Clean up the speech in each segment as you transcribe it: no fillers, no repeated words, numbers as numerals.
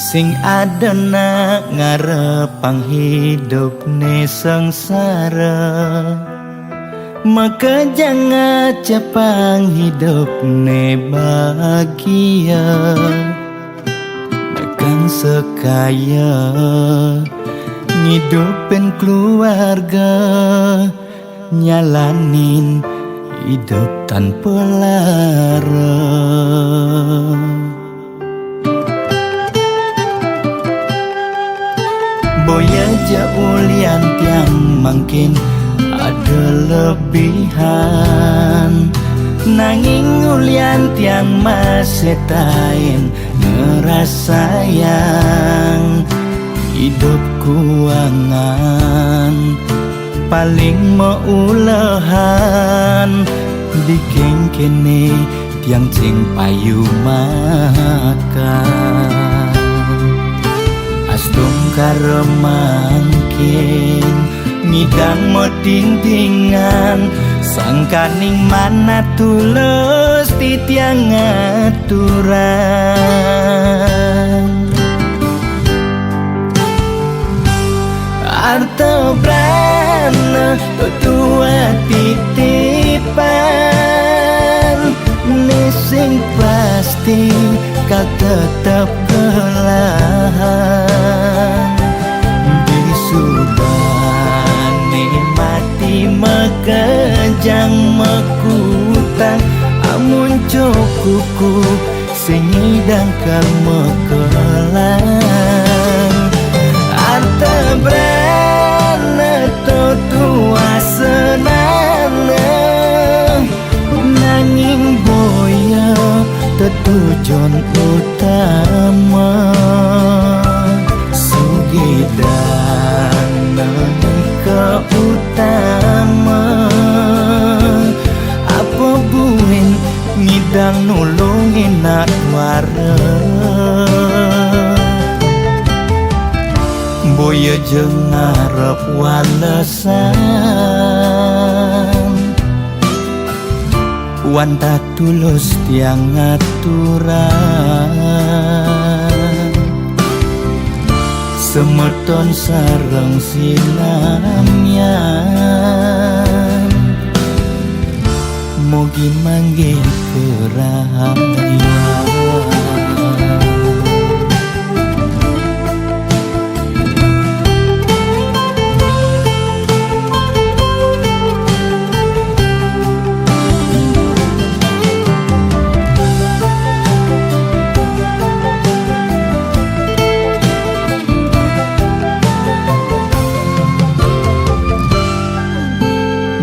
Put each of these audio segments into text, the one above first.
Sing adana ngarepang hidup ne sengsara, maka jangan cepang hidup ne bahagia. Bahkan sekaya ngidupin keluarga, nyalanin hidup tanpa lara. Boya jaulian tiang mungkin ada lebihan, nanging ulian tiang masih tain ngerasayang hidup kuangan paling meulehan bikin kene tiang cing payu makan. Astung karemangkin ngidang mo dindingan, sangkaning mana tulus titiang aturan. Arto brana tua titipan, nesing pasti kau tetap belahan. Bisubane mati mekejang mekutang, amun cokuku sing ngidang kang mekelang. Arta brana tua senana, nanging boya tetujuan utama. Sugidana ke utama, apa buin ngidang nulungin atwara. Boya jeung ngarep walesan, wan tak tulus tiang aturan. Semeton sareng silamnya, mugi mangge kerahayaan.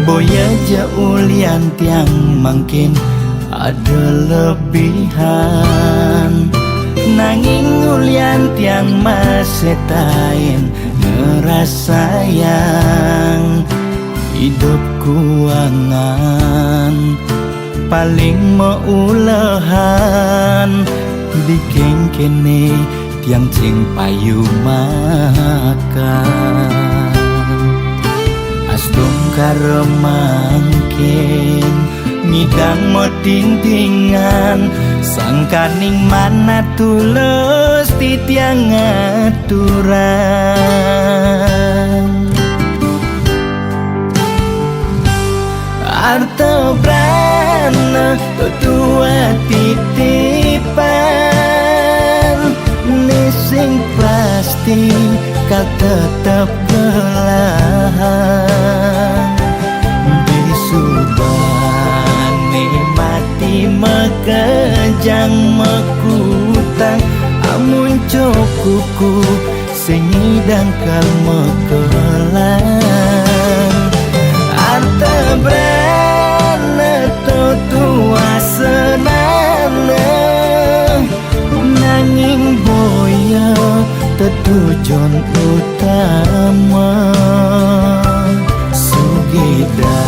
Boya jaulian tiang mungkin ada lebihan, nanging ulian tiang masih tain ngerasayang hidup kuangan paling meulehan bikin kene tiang cing payu makan. Astung karemangkin ngidang mo dindingan, sangkaning mana tulus titiang aturan. Arto brana tua titipan, nesing pasti kau tetap belahan. Bisubane mati mekejang mekutang, amun cokuku sing ngidang kang mekelang. Arta brana tua senana, nanging boya tetujuan utama. Sugidana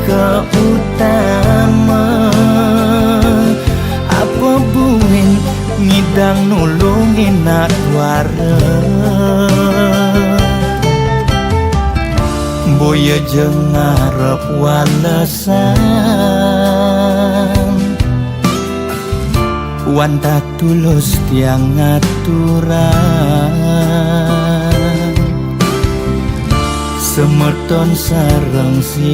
ke utama, apa buin ngidang nulungin atwara. Boya jeung ngarep walesan, Wanta tulus tiang aturan, semeton sareng sinamyan,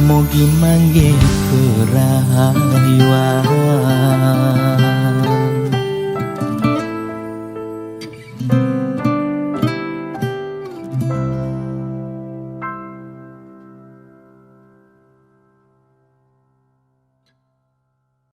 mugi mangge kerayuan.